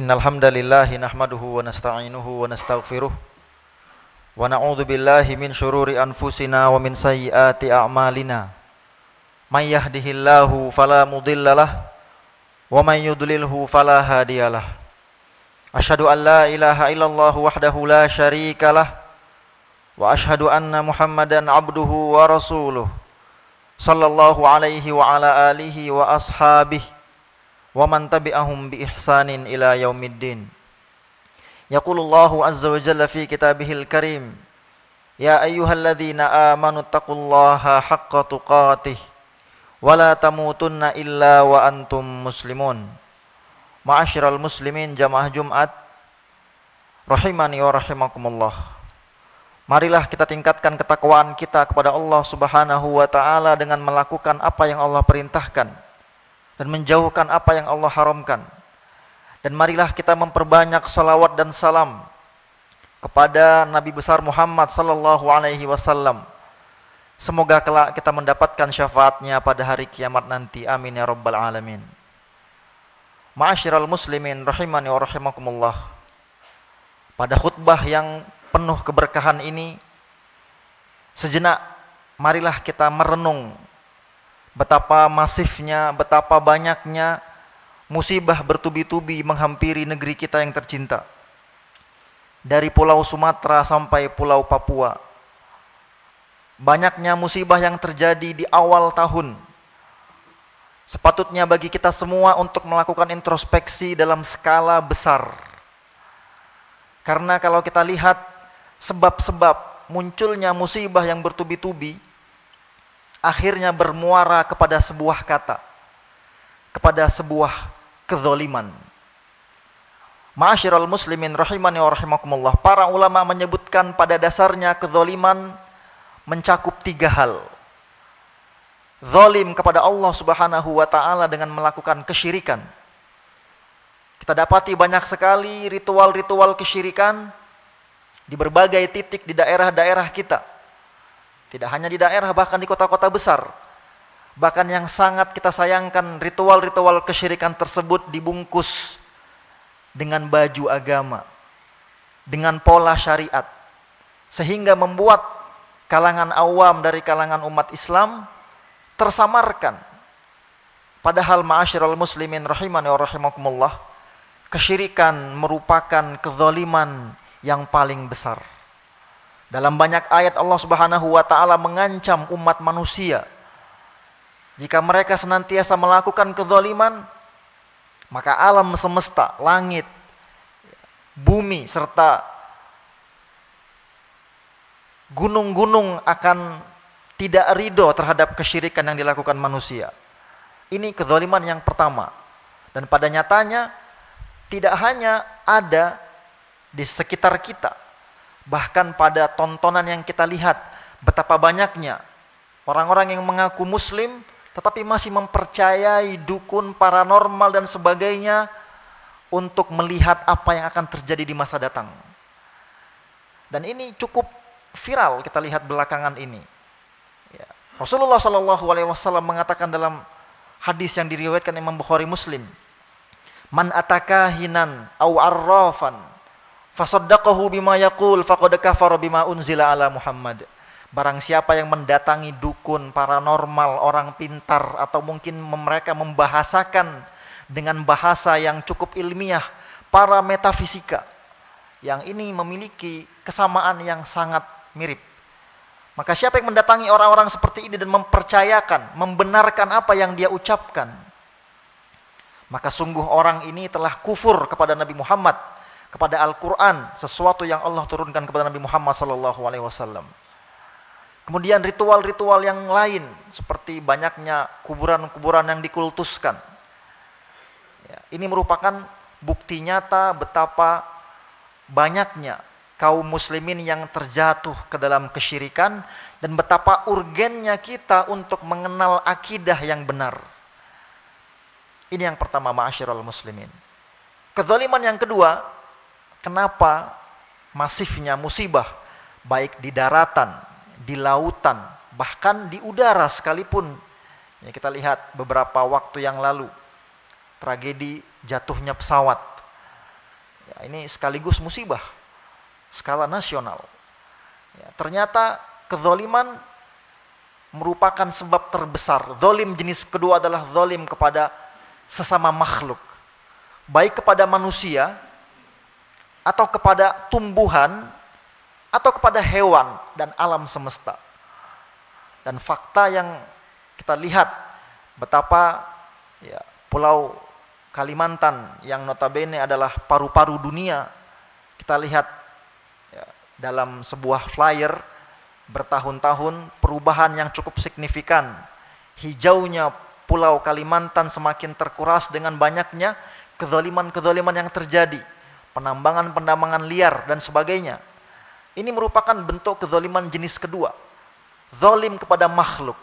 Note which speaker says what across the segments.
Speaker 1: Innal hamdalillah nahmaduhu wa nasta'inuhu wa nastaghfiruh wa na'udzu billahi min syururi anfusina wa min sayyiati a'malina. May yahdihillahu fala mudhillalah wa may yudlilhu fala hadiyalah. Asyhadu an la ilaha illallah wahdahu la syarikalah wa asyhadu anna Muhammadan abduhu wa rasuluh sallallahu alaihi wa ala alihi wa ashabihi wa man tabi'ahum bi ihsanin ila yaumiddin. Yaqulullahu azza wa jalla fi kitabihil karim, ya ayyuhalladzina amanu taqullaha haqqa tuqatih wa la tamutunna illa wa antum muslimun. Ma'asyiral muslimin jamaah Jumat rahimani wa rahimakumullah. Marilah kita tingkatkan ketakwaan kita kepada Allah Subhanahu wa taala dengan melakukan apa yang Allah perintahkan dan menjauhkan apa yang Allah haramkan. Dan marilah kita memperbanyak salawat dan salam kepada Nabi besar Muhammad sallallahu alaihi wasallam. Semoga kelak kita mendapatkan syafaatnya pada hari kiamat nanti. Amin ya rabbal alamin. Ma'asyiral muslimin rahimani wa rahimakumullah. Pada khutbah yang penuh keberkahan ini, sejenak marilah kita merenung betapa masifnya, betapa banyaknya musibah bertubi-tubi menghampiri negeri kita yang tercinta. Dari Pulau Sumatera sampai Pulau Papua, banyaknya musibah yang terjadi di awal tahun. Sepatutnya bagi kita semua untuk melakukan introspeksi dalam skala besar. Karena kalau kita lihat sebab-sebab munculnya musibah yang bertubi-tubi, akhirnya bermuara kepada sebuah kata, kepada sebuah kezaliman. Ma'asyiral muslimin rahimani wa rahimakumullah. Para ulama menyebutkan pada dasarnya kezaliman mencakup 3 hal. Zalim kepada Allah Subhanahu wa taala dengan melakukan kesyirikan. Kita dapati banyak sekali ritual-ritual kesyirikan di berbagai titik di daerah-daerah kita. Tidak hanya di daerah, bahkan di kota-kota besar. Bahkan yang sangat kita sayangkan, ritual-ritual kesyirikan tersebut dibungkus dengan baju agama, dengan pola syariat, sehingga membuat kalangan awam dari kalangan umat Islam tersamarkan. Padahal ma'asyiral muslimin rahimani wa rahimakumullah, kesyirikan merupakan kezaliman yang paling besar. Dalam banyak ayat Allah Subhanahu wa taala mengancam umat manusia. Jika mereka senantiasa melakukan kezaliman, maka alam semesta, langit, bumi serta gunung-gunung akan tidak ridho terhadap kesyirikan yang dilakukan manusia. Ini kezaliman yang pertama. Dan pada nyatanya tidak hanya ada di sekitar kita, bahkan pada tontonan yang kita lihat, betapa banyaknya orang-orang yang mengaku muslim tetapi masih mempercayai dukun, paranormal dan sebagainya untuk melihat apa yang akan terjadi di masa datang. Dan ini cukup viral kita lihat belakangan ini. Ya. Rasulullah SAW mengatakan dalam hadis yang diriwayatkan Imam Bukhari Muslim, "Man atakahinan aw arrafan fasaddaqahu bima yaqul faqad kafara bima unzila ala Muhammad." Barang siapa yang mendatangi dukun, paranormal, orang pintar, atau mungkin mereka membahasakan dengan bahasa yang cukup ilmiah, para metafisika, yang ini memiliki kesamaan yang sangat mirip. Maka siapa yang mendatangi orang-orang seperti ini dan mempercayakan, membenarkan apa yang dia ucapkan, maka sungguh orang ini telah kufur kepada Nabi Muhammad, kepada Al-Quran, sesuatu yang Allah turunkan kepada Nabi Muhammad SAW. Kemudian ritual-ritual yang lain, seperti banyaknya kuburan-kuburan yang dikultuskan. Ya, ini merupakan bukti nyata betapa banyaknya kaum muslimin yang terjatuh ke dalam kesyirikan, dan betapa urgennya kita untuk mengenal akidah yang benar. Ini yang pertama, ma'asyiral muslimin. Kezaliman yang kedua, kenapa masifnya musibah baik di daratan, di lautan, bahkan di udara sekalipun. Ya, kita lihat beberapa waktu yang lalu tragedi jatuhnya pesawat. Ini sekaligus musibah skala nasional. Ya, ternyata kezaliman merupakan sebab terbesar. Zalim jenis kedua adalah zalim kepada sesama makhluk, baik kepada manusia atau kepada tumbuhan atau kepada hewan dan alam semesta. Dan fakta yang kita lihat betapa ya, Pulau Kalimantan yang notabene adalah paru-paru dunia, kita lihat ya, dalam sebuah flyer bertahun-tahun perubahan yang cukup signifikan. Hijaunya Pulau Kalimantan semakin terkuras dengan banyaknya kezaliman-kezaliman yang terjadi, penambangan-penambangan liar dan sebagainya. Ini merupakan bentuk kezaliman jenis kedua, zalim kepada makhluk.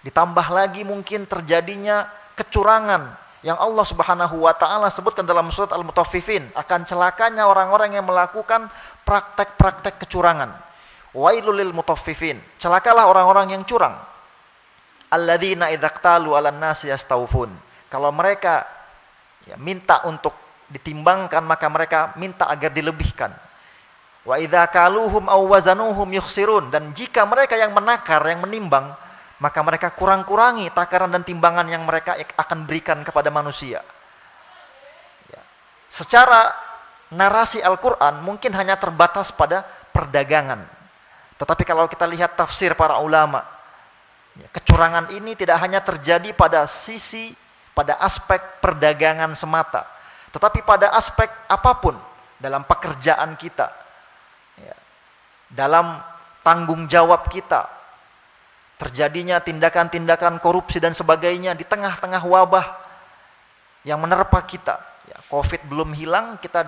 Speaker 1: Ditambah lagi mungkin terjadinya kecurangan yang Allah Subhanahu wa taala sebutkan dalam surat Al-Mutaffifin, akan celakanya orang-orang yang melakukan praktek-praktek kecurangan. Wailul lil mutaffifin, celakalah orang-orang yang curang. Alladzina idza qtalu 'alan nasi yastawfun. Kalau mereka ya, minta untuk ditimbangkan, maka mereka minta agar dilebihkan. Wa idza kaluhum aw wazanuhum yukhsirun, dan jika mereka yang menakar, yang menimbang, maka mereka kurang-kurangi takaran dan timbangan yang mereka akan berikan kepada manusia. Ya. Secara narasi Al-Quran mungkin hanya terbatas pada perdagangan. Tetapi kalau kita lihat tafsir para ulama, ya, kecurangan ini tidak hanya terjadi pada aspek perdagangan semata, tetapi pada aspek apapun dalam pekerjaan kita, ya, dalam tanggung jawab kita. Terjadinya tindakan-tindakan korupsi dan sebagainya di tengah-tengah wabah yang menerpa kita. Ya, COVID belum hilang, kita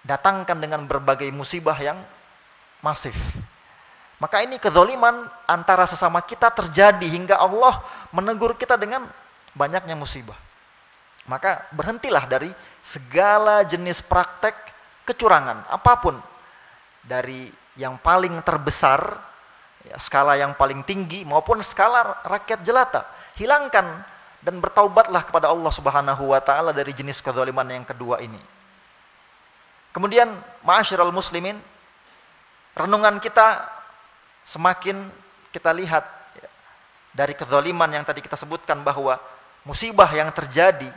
Speaker 1: didatangkan dengan berbagai musibah yang masif. Maka ini kezaliman antara sesama kita terjadi hingga Allah menegur kita dengan banyaknya musibah. Maka berhentilah dari segala jenis praktek kecurangan, apapun, dari yang paling terbesar, ya, skala yang paling tinggi maupun skala rakyat jelata. Hilangkan dan bertaubatlah kepada Allah Subhanahu wa taala dari jenis kezaliman yang kedua ini. Kemudian ma'asyiral muslimin, renungan kita semakin kita lihat ya, dari kezaliman yang tadi kita sebutkan bahwa musibah yang terjadi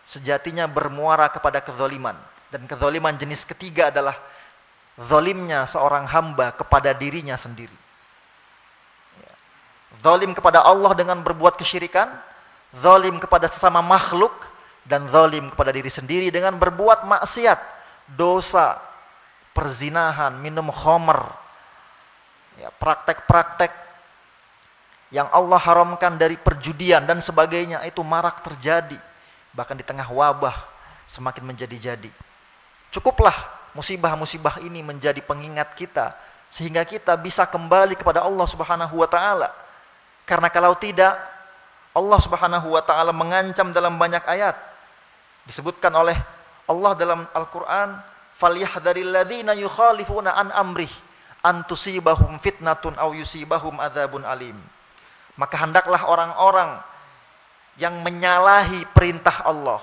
Speaker 1: sejatinya bermuara kepada kezaliman, dan kezaliman jenis ketiga adalah zalimnya seorang hamba kepada dirinya sendiri. Ya. Zalim kepada Allah dengan berbuat kesyirikan, zalim kepada sesama makhluk, dan zalim kepada diri sendiri dengan berbuat maksiat, dosa, perzinahan, minum khamr, ya, praktek-praktek yang Allah haramkan dari perjudian dan sebagainya, itu marak terjadi. Bahkan di tengah wabah semakin menjadi-jadi. Cukuplah musibah-musibah ini menjadi pengingat kita sehingga kita bisa kembali kepada Allah Subhanahu wa taala. Karena kalau tidak, Allah Subhanahu wa taala mengancam dalam banyak ayat. Disebutkan oleh Allah dalam Al-Qur'an, "Falyahdharil ladzina yukhalifuna an amrih an tusibahum fitnatun aw yusibahum adzabun alim." Maka hendaklah orang-orang yang menyalahi perintah Allah,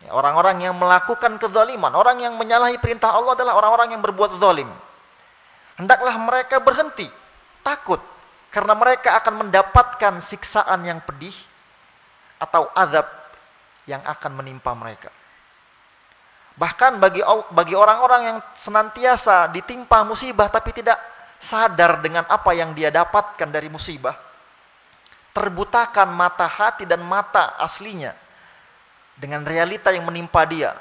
Speaker 1: orang-orang yang melakukan kezaliman, orang yang menyalahi perintah Allah adalah orang-orang yang berbuat zalim. Hendaklah mereka berhenti, takut, karena mereka akan mendapatkan siksaan yang pedih atau azab yang akan menimpa mereka. Bahkan bagi orang-orang yang senantiasa ditimpa musibah tapi tidak sadar dengan apa yang dia dapatkan dari musibah, terbutakan mata hati dan mata aslinya dengan realita yang menimpa dia.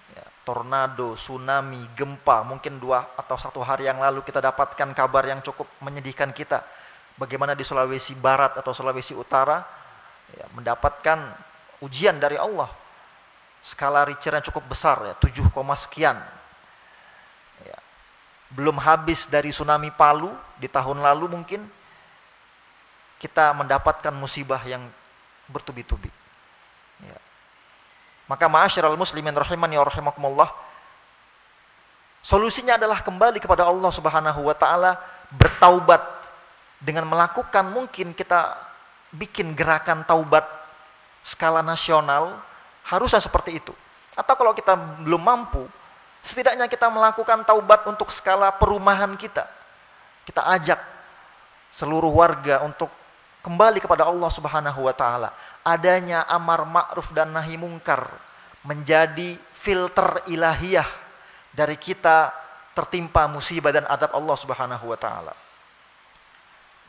Speaker 1: Ya, tornado, tsunami, gempa, mungkin 2 atau 1 hari yang lalu kita dapatkan kabar yang cukup menyedihkan kita. Bagaimana di Sulawesi Barat atau Sulawesi Utara ya, mendapatkan ujian dari Allah. Skala Richternya cukup besar, ya, 7, sekian. Ya. Belum habis dari tsunami Palu di tahun lalu mungkin kita mendapatkan musibah yang bertubi-tubi. Ya. Maka ma'asyiral muslimin rahimani wa rahimakumullah, solusinya adalah kembali kepada Allah Subhanahu wa taala, bertaubat dengan melakukan, mungkin kita bikin gerakan taubat skala nasional, Harusnya seperti itu. Atau kalau kita belum mampu, setidaknya kita melakukan taubat untuk skala perumahan kita. Kita ajak seluruh warga untuk kembali kepada Allah Subhanahu wa taala. Adanya amar ma'ruf dan nahi mungkar menjadi filter ilahiyah dari kita tertimpa musibah dan adab Allah Subhanahu wa taala.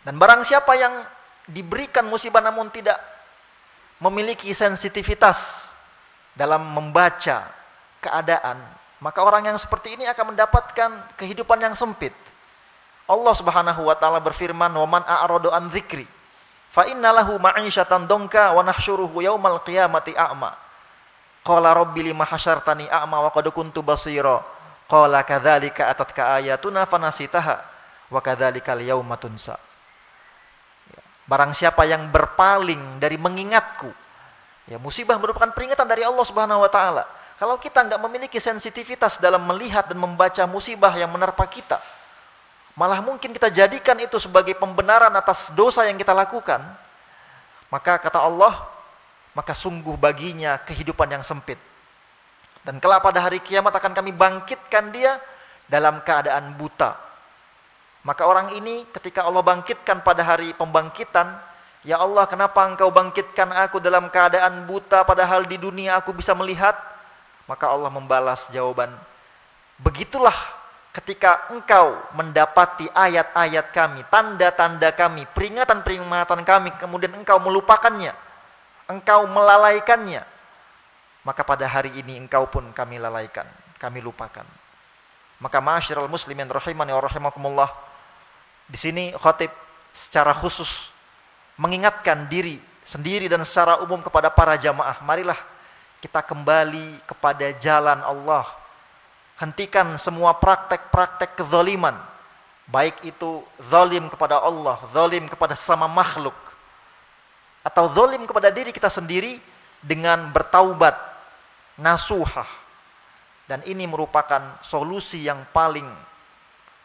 Speaker 1: Dan barang siapa yang diberikan musibah namun tidak memiliki sensitivitas dalam membaca keadaan, maka orang yang seperti ini akan mendapatkan kehidupan yang sempit. Allah Subhanahu wa taala berfirman, "Wa man a'rada an dzikri fa innalahu ma'isyatan donka wa nahsyuruhu yaumal qiyamati a'ma. Qala rabbi lima hasyartani a'ma wa qad kuntu basira. Qala kadzalika atatka ayatuna fanasitaha wa kadzalikal yauma tunsa." Barang siapa yang berpaling dari mengingatku, ya, musibah merupakan peringatan dari Allah Subhanahu wa taala. Kalau kita nggak memiliki sensitivitas dalam melihat dan membaca musibah yang menerpa kita, malah mungkin kita jadikan itu sebagai pembenaran atas dosa yang kita lakukan, maka kata Allah, maka sungguh baginya kehidupan yang sempit. Dan kelak pada hari kiamat akan kami bangkitkan dia dalam keadaan buta. Maka orang ini ketika Allah bangkitkan pada hari pembangkitan, "Ya Allah, kenapa engkau bangkitkan aku dalam keadaan buta padahal di dunia aku bisa melihat?" Maka Allah membalas jawaban, "Begitulah ketika engkau mendapati ayat-ayat kami, tanda-tanda kami, peringatan-peringatan kami, kemudian engkau melupakannya, engkau melalaikannya, maka pada hari ini engkau pun kami lalaikan, kami lupakan." Maka ma'asyiral muslimin rahimani wa rahimakumullah, di sini khatib secara khusus mengingatkan diri sendiri dan secara umum kepada para jamaah, marilah kita kembali kepada jalan Allah. Hentikan semua praktek-praktek kezaliman, baik itu zalim kepada Allah, zalim kepada sama makhluk, atau zalim kepada diri kita sendiri dengan bertaubat, nasuhah. Dan ini merupakan solusi yang paling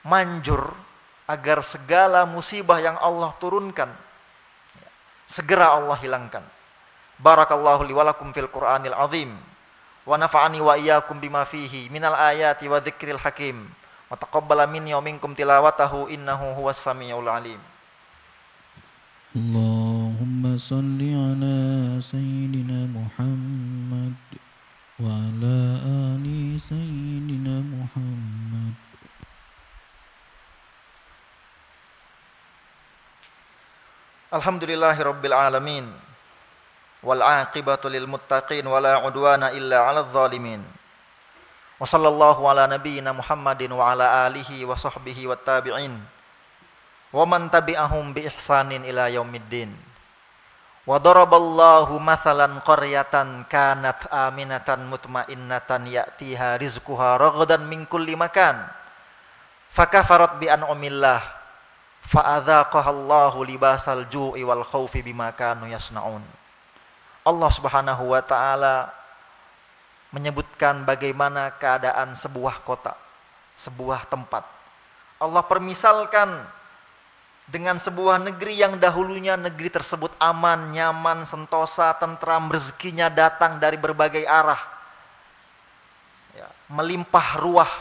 Speaker 1: manjur agar segala musibah yang Allah turunkan segera Allah hilangkan. Barakallahu li wa lakum fil Qur'anil azim wa nafa'ani wa iyyakum bima fihi minal ayati wa dzikril hakim wa taqabbala minni wa minkum tilawatahu innahu huwas samiul alim.
Speaker 2: Allahumma salli ala sayyidina Muhammad wa ala ali sayyidina Muhammad.
Speaker 1: Alhamdulillahirabbil alamin wal 'aqibatu lil muttaqin wala 'udwana illa 'alal zalimin. Wa sallallahu ala nabiyyina Muhammadin wa ala alihi wa sahbihi wat tabi'in wa man tabi'ahum bi ihsanin ila yaumiddin. Wa daraballahu mathalan qaryatan kanat aminatan mutmainnatan ya'tiha rizquha ragadan min kulli makan fakafarat bi an'amillah fa'adzaqahallahu libasal ju'i wal khaufi bima kanu yasna'un. Allah Subhanahu wa taala menyebutkan bagaimana keadaan sebuah kota, sebuah tempat. Allah permisalkan dengan sebuah negeri yang dahulunya negeri tersebut aman, nyaman, sentosa, tentram, rezekinya datang dari berbagai arah, ya, melimpah ruah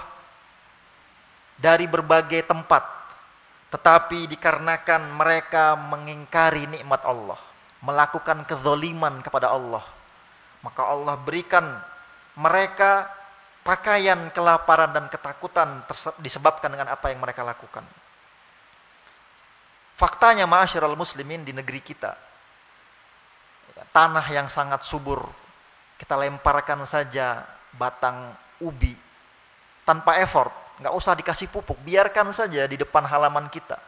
Speaker 1: dari berbagai tempat. Tetapi dikarenakan mereka mengingkari nikmat Allah, melakukan kezaliman kepada Allah, maka Allah berikan mereka pakaian kelaparan dan ketakutan disebabkan dengan apa yang mereka lakukan. Faktanya ma'asyiral muslimin, di negeri kita, tanah yang sangat subur, kita lemparkan saja batang ubi tanpa effort, nggak usah dikasih pupuk, biarkan saja di depan halaman kita.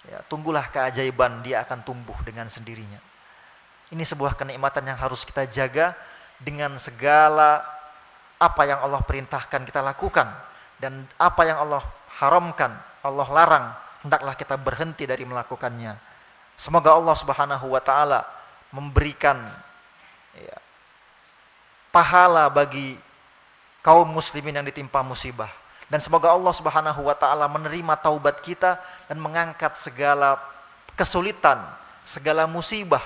Speaker 1: Ya, tunggulah keajaiban, dia akan tumbuh dengan sendirinya. Ini sebuah kenikmatan yang harus kita jaga dengan segala apa yang Allah perintahkan kita lakukan, dan apa yang Allah haramkan, Allah larang, hendaklah kita berhenti dari melakukannya. Semoga Allah Subhanahu wa taala memberikan, ya, pahala bagi kaum muslimin yang ditimpa musibah. Dan semoga Allah Subhanahu wa taala menerima taubat kita dan mengangkat segala kesulitan, segala musibah,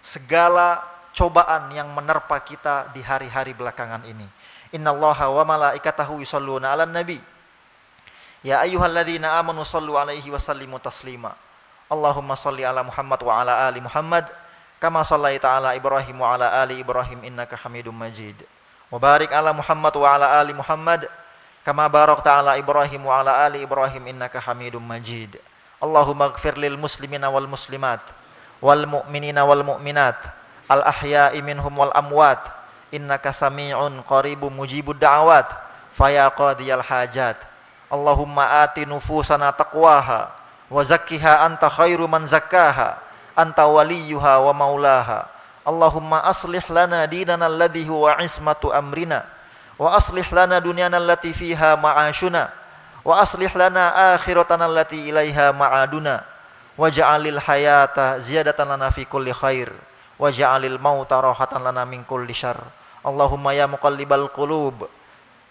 Speaker 1: segala cobaan yang menerpa kita di hari-hari belakangan ini. Innallaha wa malaikatahu yusholluna 'alan nabi. Ya ayyuhalladzina amanu shallu 'alaihi wa sallimu taslima. Allahumma shalli 'ala Muhammad wa 'ala ali Muhammad kama shallaita 'ala Ibrahim wa 'ala ali Ibrahim innaka Hamidum Majid. Wa barik 'ala Muhammad wa 'ala ali Muhammad kama barakta 'ala Ibrahim wa 'ala ali Ibrahim innaka Hamidum Majid. Allahumma ighfir lil muslimina wal muslimat wal mu'minina wal mu'minat al ahya'i minhum wal amwat innaka sami'un qaribun mujibud da'awat faya qadiyal hajat. Allahumma ati nufusana taqwaha wa zakkiha anta khairu man zakkaha anta waliyuha wa maulaha. Allahumma aslih lana dinana alladhi huwa ismatu amrina wa aslih lana dunyana allati fiha ma'ashuna wa aslih lana akhiratana allati ilaiha ma'aduna waj'alil hayata ziyadatan lana fi kulli khair waj'alil mauta rahatan lana min kulli syarr. Allahumma ya muqallibal qulub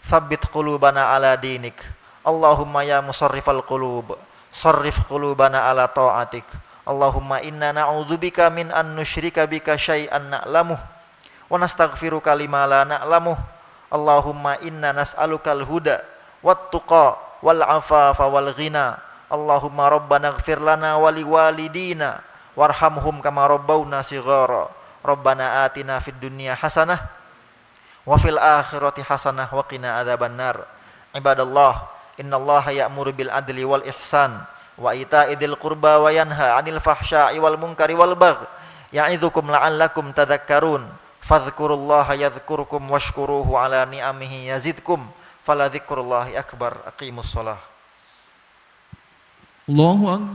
Speaker 1: tsabbit qulubana ala dinik. Allahumma ya musarrifal qulub sarrif qulubana ala ta'atik. Allahumma inna na'udzubika min an nusyrika bika syai'an na'lamuh wa nastaghfiruka lima la na'lamuh. Allahumma inna nas'alukal huda wat tuqa wal afafa wal ghina. Allahumma rabbana ighfir lana wa liwalidina warhamhum kama rabbawna shighara. Rabbana atina fid dunya hasanah wa fil akhirati hasanah wa qina adzabannar. Ibadallah, innallaha ya'muru bil adli wal ihsan wa ita'idil qurba wa yanha 'anil fahsya'i wal munkari wal baghi ya'idzukum la'allakum tadhakkarun. Fadhkurullaha yadhkurkum washkuruhu 'ala ni'amihi yazidkum faladzikrullahi akbar. Aqimus shalah.
Speaker 2: Allahu akbar.